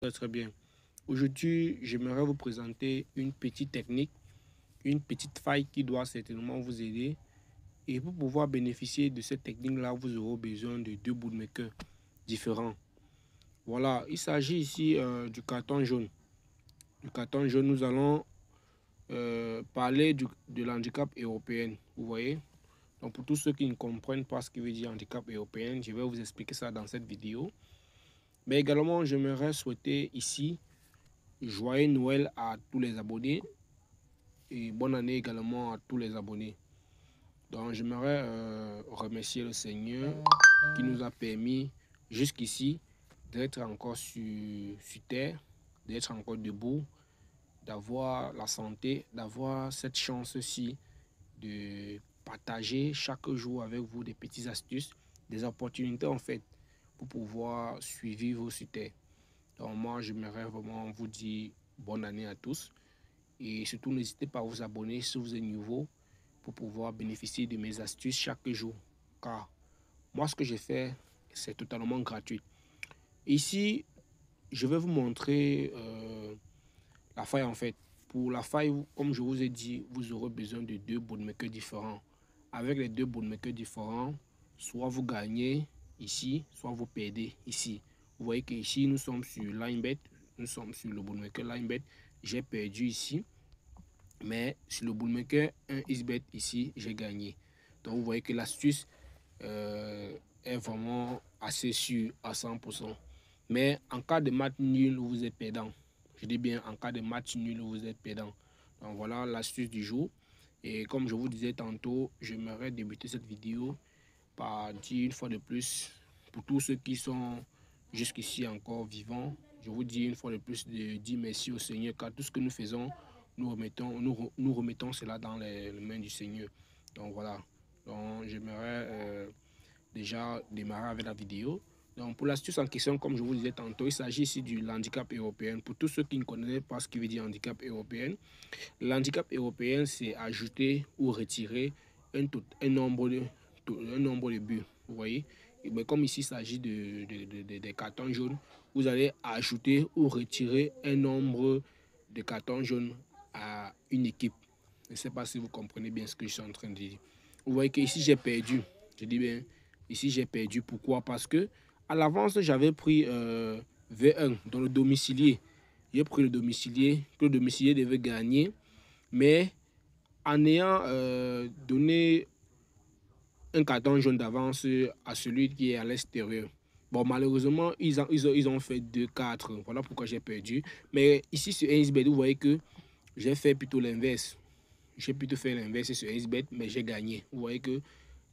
Très bien. Aujourd'hui, j'aimerais vous présenter une petite technique, une petite faille qui doit certainement vous aider. Et pour pouvoir bénéficier de cette technique-là, vous aurez besoin de deux bootmakers différents. Voilà, il s'agit ici du carton jaune. Du carton jaune, nous allons parler de l'handicap européen. Vous voyez? Donc pour tous ceux qui ne comprennent pas ce qui veut dire handicap européen, je vais vous expliquer ça dans cette vidéo. Mais également, j'aimerais souhaiter ici joyeux Noël à tous les abonnés et bonne année également à tous les abonnés. Donc j'aimerais remercier le Seigneur qui nous a permis jusqu'ici d'être encore sur terre, d'être encore debout, d'avoir la santé, d'avoir cette chance-ci de partager chaque jour avec vous des petites astuces, des opportunités en fait pour pouvoir suivre sur terre. Donc moi j'aimerais vraiment vous dire bonne année à tous. Et surtout, n'hésitez pas à vous abonner si vous êtes nouveau pour pouvoir bénéficier de mes astuces chaque jour. Car moi, ce que je fais, c'est totalement gratuit. Ici, je vais vous montrer la faille en fait. Pour la faille, comme je vous ai dit, vous aurez besoin de deux bootmakers différents. Avec les deux bootmakers différents, soit vous gagnez ici, soit vous perdez ici. Vous voyez qu'ici, nous sommes sur LineBet. Nous sommes sur le bootmaker LineBet. J'ai perdu ici. Mais sur le bootmaker 1xBet ici, j'ai gagné. Donc vous voyez que l'astuce est vraiment assez sûre à 100%. Mais en cas de match nul, vous êtes perdant. Je dis bien en cas de match nul, vous êtes perdant. Donc voilà l'astuce du jour. Et comme je vous disais tantôt, j'aimerais débuter cette vidéo par dire une fois de plus, pour tous ceux qui sont jusqu'ici encore vivants, je vous dis une fois de plus de dire merci au Seigneur, car tout ce que nous faisons, nous remettons cela dans les mains du Seigneur. Donc voilà, donc j'aimerais déjà démarrer avec la vidéo. Donc pour l'astuce en question, comme je vous disais tantôt, il s'agit ici du handicap européen. Pour tous ceux qui ne connaissent pas ce qui veut dire handicap européen, l'handicap européen, c'est ajouter ou retirer un nombre de buts. Vous voyez? Mais comme ici, il s'agit des cartons jaunes, vous allez ajouter ou retirer un nombre de cartons jaunes à une équipe. Je ne sais pas si vous comprenez bien ce que je suis en train de dire. Vous voyez que ici j'ai perdu. Je dis bien, ici j'ai perdu. Pourquoi? Parce que à l'avance, j'avais pris V1 dans le domicilier. J'ai pris le domicilier, que le domicilier devait gagner. Mais en ayant donné un carton jaune d'avance à celui qui est à l'extérieur. Bon, malheureusement, ils ont fait 2-4. Voilà pourquoi j'ai perdu. Mais ici, sur 1xBet, vous voyez que j'ai fait plutôt l'inverse. J'ai plutôt fait l'inverse sur 1xBet, mais j'ai gagné. Vous voyez que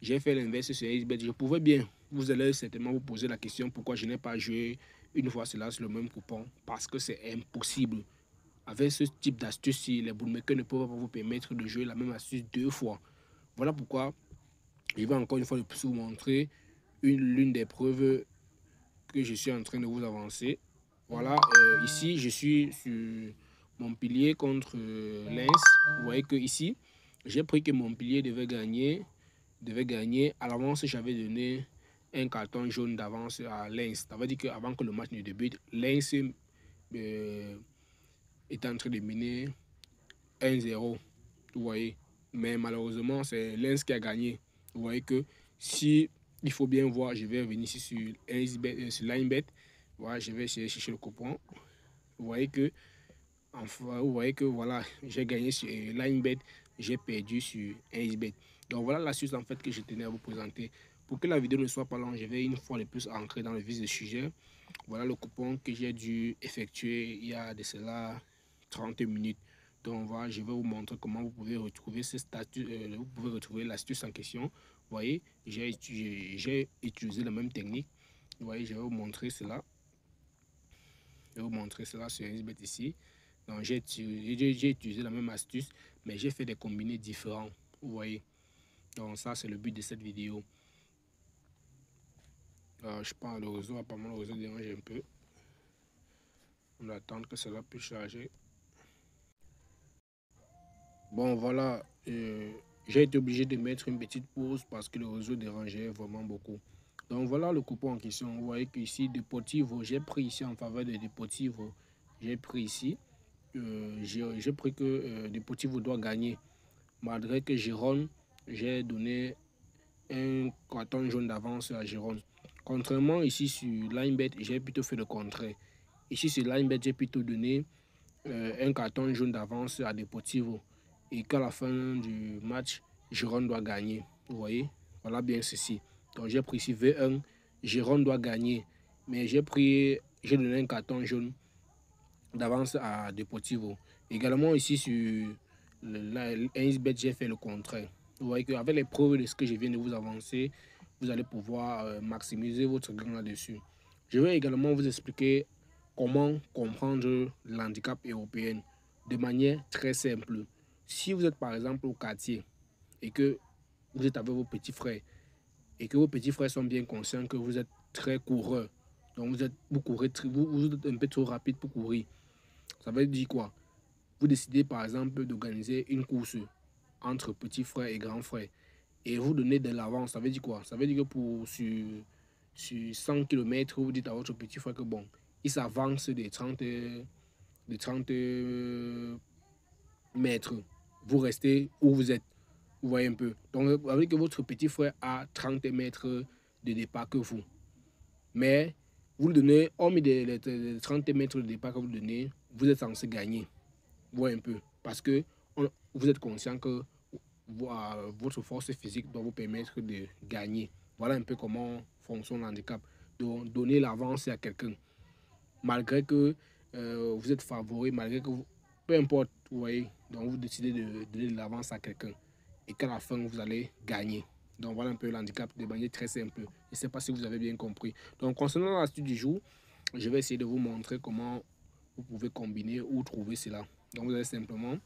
j'ai fait l'inverse sur 1xBet. Je pouvais bien. Vous allez certainement vous poser la question pourquoi je n'ai pas joué une fois cela sur le même coupon. Parce que c'est impossible. Avec ce type d'astuce, les bookmakers ne peuvent pas vous permettre de jouer la même astuce deux fois. Voilà pourquoi je vais encore une fois de plus vous montrer l'une des preuves que je suis en train de vous avancer. Voilà, ici je suis sur Montpellier contre Lens. Vous voyez que ici, j'ai pris que Montpellier devait gagner. À l'avance, j'avais donné un carton jaune d'avance à Lens. Ça veut dire qu'avant que le match ne débute, Lens est en train de mener 1-0. Vous voyez. Mais malheureusement, c'est Lens qui a gagné. Vous voyez que si il faut bien voir, je vais venir ici sur LineBet. Voilà, je vais chercher le coupon. Vous voyez que, enfin, vous voyez que voilà, j'ai gagné sur LineBet, j'ai perdu sur 1xBet. Donc voilà l'astuce en fait que je tenais à vous présenter. Pour que la vidéo ne soit pas longue, je vais une fois de plus entrer dans le vif du sujet. Voilà le coupon que j'ai dû effectuer il y a de cela 30 minutes. Donc voilà, je vais vous montrer comment vous pouvez retrouver ce statut, vous pouvez retrouver l'astuce en question. Vous voyez, j'ai utilisé la même technique. Vous voyez, je vais vous montrer cela. Je vais vous montrer cela sur 1xBet ici. Donc j'ai utilisé la même astuce, mais j'ai fait des combinés différents. Vous voyez. Donc ça, c'est le but de cette vidéo. Je prends le réseau, apparemment le réseau dérange un peu. On va attendre que cela puisse charger. Bon, voilà, j'ai été obligé de mettre une petite pause parce que le réseau dérangeait vraiment beaucoup. Donc voilà le coupon en question. Vous voyez que ici Deportivo, j'ai pris ici en faveur de Deportivo. J'ai pris ici. J'ai pris que Deportivo doit gagner. Malgré que Gérone, j'ai donné un carton jaune d'avance à Gérone. Contrairement ici sur Linebet, j'ai plutôt fait le contraire. Ici sur Linebet, j'ai plutôt donné un carton jaune d'avance à Deportivo. Et qu'à la fin du match, Gérone doit gagner. Vous voyez, voilà bien ceci. Donc j'ai pris ici V1, Gérone doit gagner. Mais j'ai donné un carton jaune d'avance à Deportivo. Également ici sur le 1xBet, j'ai fait le contraire. Vous voyez qu'avec les preuves de ce que je viens de vous avancer, vous allez pouvoir maximiser votre gain là-dessus. Je vais également vous expliquer comment comprendre l'handicap européen de manière très simple. Si vous êtes par exemple au quartier et que vous êtes avec vos petits frères et que vos petits frères sont bien conscients que vous êtes très coureur, donc vous êtes un peu trop rapide pour courir, ça veut dire quoi? Vous décidez par exemple d'organiser une course entre petits frères et grands frères et vous donnez de l'avance. Ça veut dire quoi? Ça veut dire que sur 100 km, vous dites à votre petit frère que bon, il s'avance de 30 mètres. Vous restez où vous êtes. Vous voyez un peu. Donc, vous voyez que votre petit frère a 30 mètres de départ que vous. Mais vous le donnez, hormis les 30 mètres de départ que vous donnez, vous êtes censé gagner. Vous voyez un peu. Parce que vous êtes conscient que votre force physique doit vous permettre de gagner. Voilà un peu comment fonctionne le handicap. Donc, donner l'avance à quelqu'un. Malgré que vous êtes favori, malgré que peu importe, vous voyez, donc vous décidez de donner de l'avance à quelqu'un et qu'à la fin, vous allez gagner. Donc voilà un peu l'handicap de manière très simple. Je ne sais pas si vous avez bien compris. Donc concernant l'astuce du jour, je vais essayer de vous montrer comment vous pouvez combiner ou trouver cela. Donc vous allez simplement,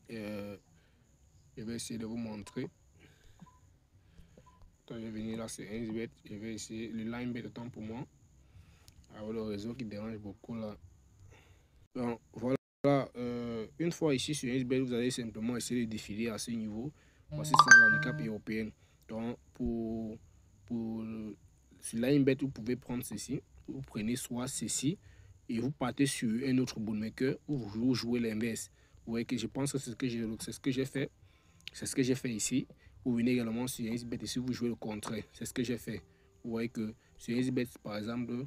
je vais essayer de vous montrer. Attends, je vais venir là, c'est 1xBet. Je vais essayer le Linebet autant pour moi. Alors le réseau qui dérange beaucoup là. Donc voilà, une fois ici sur 1xBet, vous allez simplement essayer de défiler à ce niveau. Voici ça l'handicap européen. Donc pour sur Linebet, vous pouvez prendre ceci. Vous prenez soit ceci et vous partez sur un autre bookmaker où vous jouez l'inverse. Vous voyez que je pense que c'est ce que j'ai fait. C'est ce que j'ai fait ici. Vous venez également sur 1xBet ici, vous jouez le contraire. C'est ce que j'ai fait. Vous voyez que sur 1xBet, par exemple,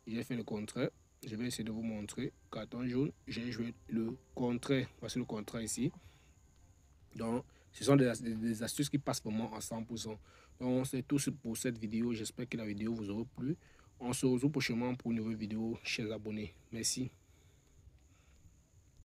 j'ai fait le contraire. Je vais essayer de vous montrer. Carton jaune, j'ai joué le contraire. Voici le contraire ici. Donc, ce sont des astuces qui passent vraiment à 100%. Donc, c'est tout pour cette vidéo. J'espère que la vidéo vous aura plu. On se retrouve prochainement pour une nouvelle vidéo, chers abonnés. Merci.